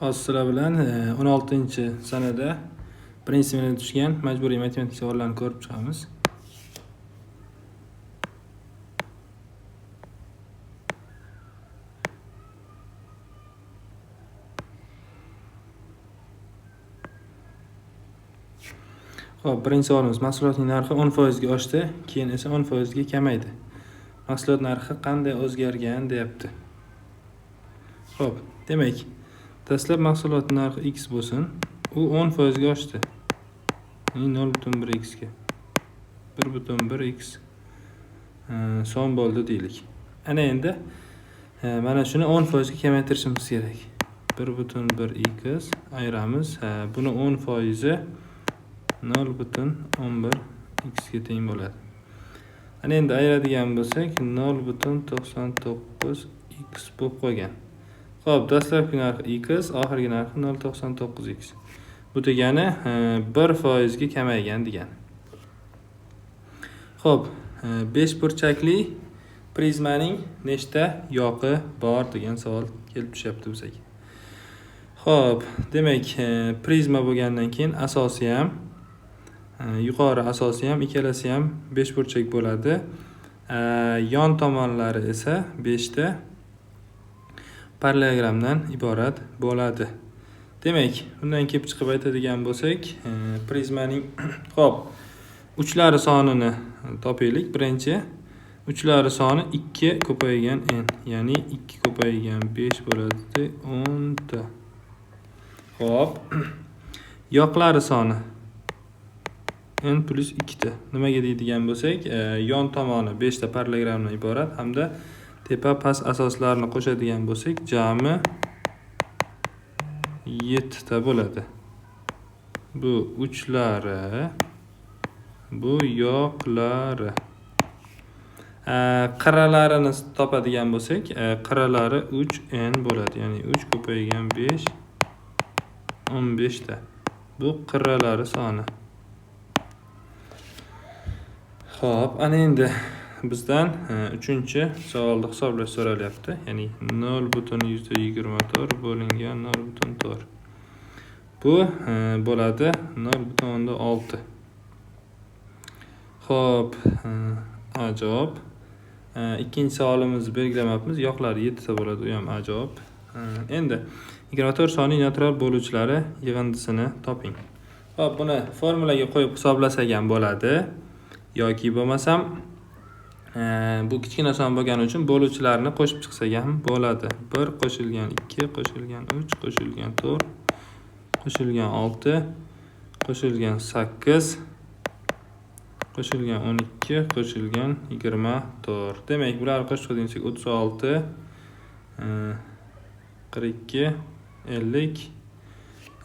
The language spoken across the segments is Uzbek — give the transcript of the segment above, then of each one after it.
Hozir sizlar bilan 16-sanada birinchi smenada tushgan majburiy matematika savollarini ko'rib chiqamiz. Xo'p, birinchi savolimiz mahsulotning narxi 10% ga oshdi, keyin esa 10% ga kamaydi. Mahsulot narxi qanday o'zgargan deyapti. Xo'p, demak, dastlab mahsulot narxi x bo'lsin, u 10% ga oshdi. Ya'ni 0.1 x ga 1.1 x so'm bo'ldi deylik. Ana endi mana shuni 10% ga kamaytirishimiz kerak. 1.1 x ayiramiz. Buni 10% 0.11 x ga teng bo'ladi. Ana endi ayiradigan bo'lsak 0.99 x bo'lib qolgan. Xo'p, dastlabki narx x, oxirgi narxi 0.99 x. Bu degani 1% ga kamaygan degani. Xo'p, 5 burchakli prizmaning nechta yoqi bor degan savol kelib tushyapti bizga. Xo'p, demak, prizma bo'lgandan keyin asosi ham yuqori asosi ham ikkalasi ham 5 burchak bo'ladi. Yon tomonlari esa 5 ta parallelogramdan iborat bo'ladi. Demak, bundan kelib chiqib aytadigan bo'lsak, prizmaning xo'p, uchlari sonini topaylik. Birinchi uchlari soni 2 ko'paygan n, ya'ni 2 ko'paygan 5 bo'ladi 10 ta. Xo'p, yoqlari soni n plus 2 ta. Nimaga deydigan bo'lsak, yon tomoni 5 ta parallelogramdan iborat hamda tepa past asoslarini qo'shadigan bo'lsak, jami 7 ta bo'ladi. Bu uchlari, bu yoqlari. Qirralarini topadigan bo'lsak, qirralari 3n bo'ladi. Ya'ni 3 ko'paygan 5 15 ta. Bu qirralari soni. Xo'p, ana endi bizdan 3-savolni hisoblash so'ralyapti. Ya'ni 0.124 bo'lingan 0.4. Bu bo'ladi 0.6. Xo'p, ajob. Ikkinchi savolimizni belgilamabmiz. Yoqlari 7 ta bo'ladi, u ham ajob. Endi 24 sonli natural bo'luvchilari yig'indisini toping. Xo'p, buni formulaga qo'yib hisoblasak ham bo'ladi. Yoki bo'lmasam bu kichkina son bo'lgani uchun bo'luvchilarni qo'shib chiqsak ham bo'ladi. 1 qo'shilgan 2 qo'shilgan 3 qo'shilgan 4 qo'shilgan 6 qo'shilgan 8 qo'shilgan 12 qo'shilgan 24. Demak, bularni qo'shib qo'ysak 36 42 50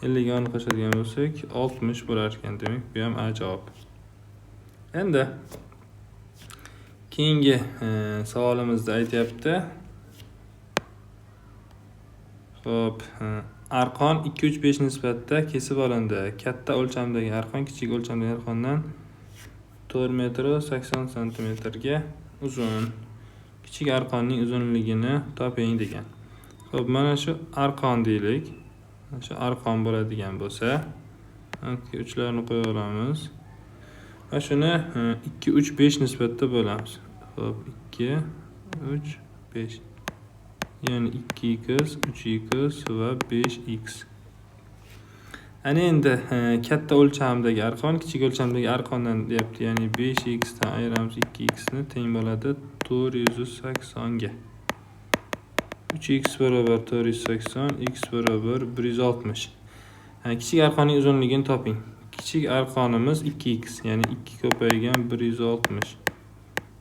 50 ni qo'shadigan bo'lsak 60 bo'lar ekan. Demak, bu ham ajob. Endi keyingi savolimizda aytyapti. Xo'p, arqon 2 3 5 nisbatida kesib olindi. Katta o'lchamdagi arqon kichik o'lchamdagi arqondan 4 metr 80 cm ga uzun. Kichik arqonning uzunligini toping degan. Xo'p, mana shu arqon deylik. Shu arqon bo'ladigan bo'lsa, uchlarni qo'ya olamiz. Va shuni 2 3 5 nisbatida bo'lamiz. Xo'p, 2 3 5. Ya'ni 2x 3x va 5x. Ana endi katta o'lchamdagi arqon kichik o'lchamdagi arqondan deyapti. Ya'ni 5x dan ayiramiz 2x ni teng bo'ladi 480 ga. 3x barobar 480, x barobar 160. Kichik arqonning uzunligini toping. Kichik arqonimiz 2x, ya'ni 2 ko'paygan 160.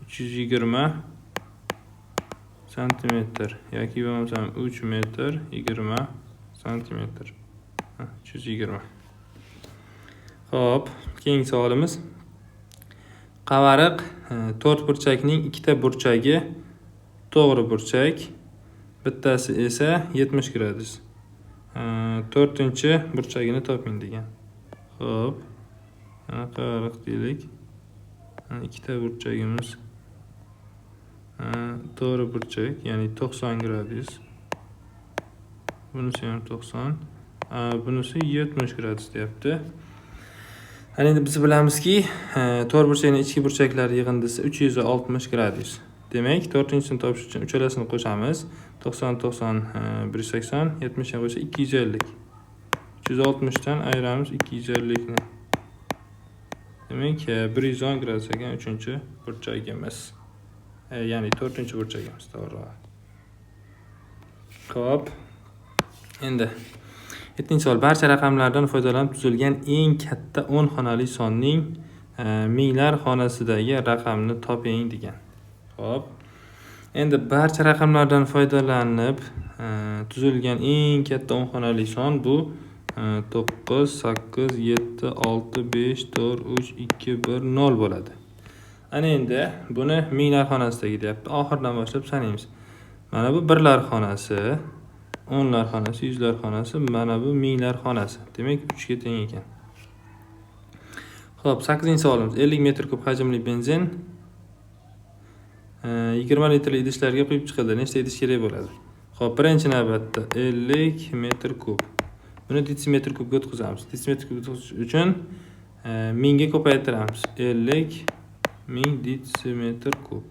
320 santimetr yoki bo'lmasam 3 metr 20 santimetr. 320. Xo'p, keyingi savolimiz. Qavariq 4 burchakning 2 ta burchagi to'g'ri burchak, bittasi esa 70 gradus. 4-burchagini toping degan. Xo'p, qavariq deylik. 2 ta burchagimiz to'g'ri burchak, ya'ni 90 gradus. bunisi ham 90, bunisi 70 gradus deyapti. Ana endi biz bilamizki, to'rtburchakning ichki burchaklari yig'indisi 360 gradus. Demak, 4-sini topish uchun uchalasini qo'shamiz. 90 90 180, 70 ga qo'shsa 250. 360 dan ayiramiz 250 ni. Demak, 110 gradus ekan 3-burchagimiz. Ya'ni 4-burchagimiz, to'g'ri. Xo'p. Endi 7-savol. Barcha raqamlardan foydalanib tuzilgan eng katta 10 xonali sonning minglar xonasidagi raqamni toping degan. Xo'p. Endi barcha raqamlardan foydalanib tuzilgan eng katta 10 xonali son bu 9, 8, 7, 6, 5, 4, 3, 2, 1, 0 bo'ladi. Ana endi buni minglar xonasidagi deyapti. Oxirdan boshlab sanaymiz. Mana bu birlar xonasi, o'nlar xonasi, yuzlar xonasi, mana bu minglar xonasi. Demak 3 ga teng ekan. Xo'p, 8-savolimiz. 50 metr kub hajmli benzin 20 litrli idishlarga quyib chiqadi. Nechta idish kerak bo'ladi? Xo'p, birinchi navbatda 50 metr kub. Buni detsimetr kubga o'tkazamiz. Detsimetr kubga o'tkazish uchun 1000 ga ko'paytiramiz. 50 1000 detsimetr kub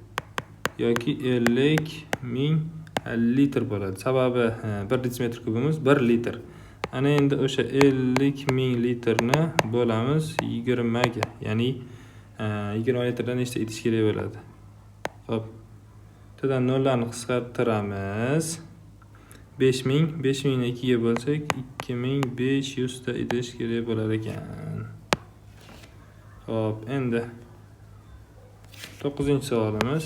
yoki 50 1000 litr bo'ladi. Sababi 1 detsimetr kubimiz 1 litr. Ana endi o'sha 50 1000 litrni bo'lamiz 20 ga. Ya'ni 20 litrdan nechta idish kerak bo'ladi? Xo'p. To'dan nollarni qisqartiramiz. 5000 ni 2 ga bo'lsak 2500 ta idish kerak bo'lar ekan. Xo'p, endi 9-savolimiz.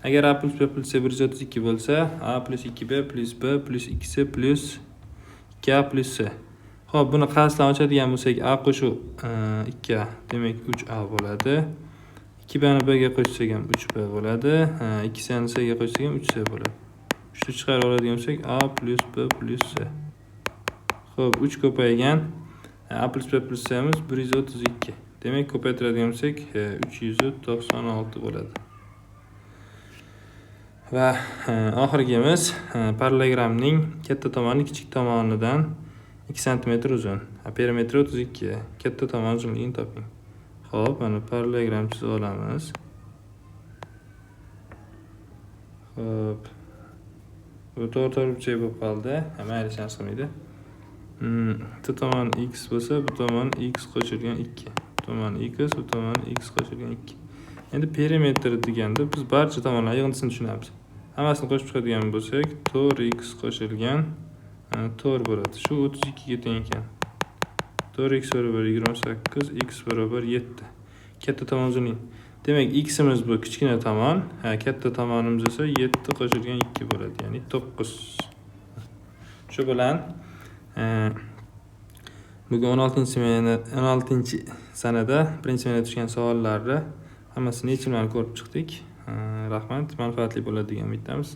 Agar a plus b plus c 132 bo'lsa, a plus 2b plus b plus 2c plus 2a plus c. Xo'p, buni qasddan ochadigan bo'lsak, a qo'shuv 2a, demak 3a bo'ladi. 2b ni b ga qo'shsak ham 3b bo'ladi. 2c ni c ga qo'shsak ham 3c bo'ladi. 3 ni chiqarib oladigan bo'lsak, a plus b plus c. Xo'p, 3 ko'paygan. A plus b plus c imiz 132. Demak, ko'paytiradigan bo'lsak, 396 bo'ladi. Va oxirgimiz parallelogramning katta tomoni kichik tomonidan 2 cm uzun. Perimetri 32. Katta tomon uzunligini toping. Xo'p, mana parallelogram chizib olamiz. Xo'p. Bu to'rtburchak bo'lib qoldi. Mayli, hech narsa qilmaydi. Bu tomon x bo'lsa, bu tomon x qo'shilgan 2. Bu tomon x, bu tomon x qo'shilgan 2. Endi perimetr deganda biz barcha tomonlar yig'indisini tushunamiz. Hammasini qo'shib chiqadigan bo'lsak, 4x qo'shilgan 4 bo'ladi. Shu 32 ga teng ekan. 4x barobar 28, x barobar 7. Katta tomon uzunligi. Demak, x imiz bu kichkina tomon, katta tomonimiz esa 7 qo'shilgan 2 bo'ladi, ya'ni 9. Shu bilan bugun 16-sanada birinchi smenada tushgan savollarni hammasini yechimlarini ko'rib chiqdik. Rahmat, manfaatli bo'ladi degan umiddamiz.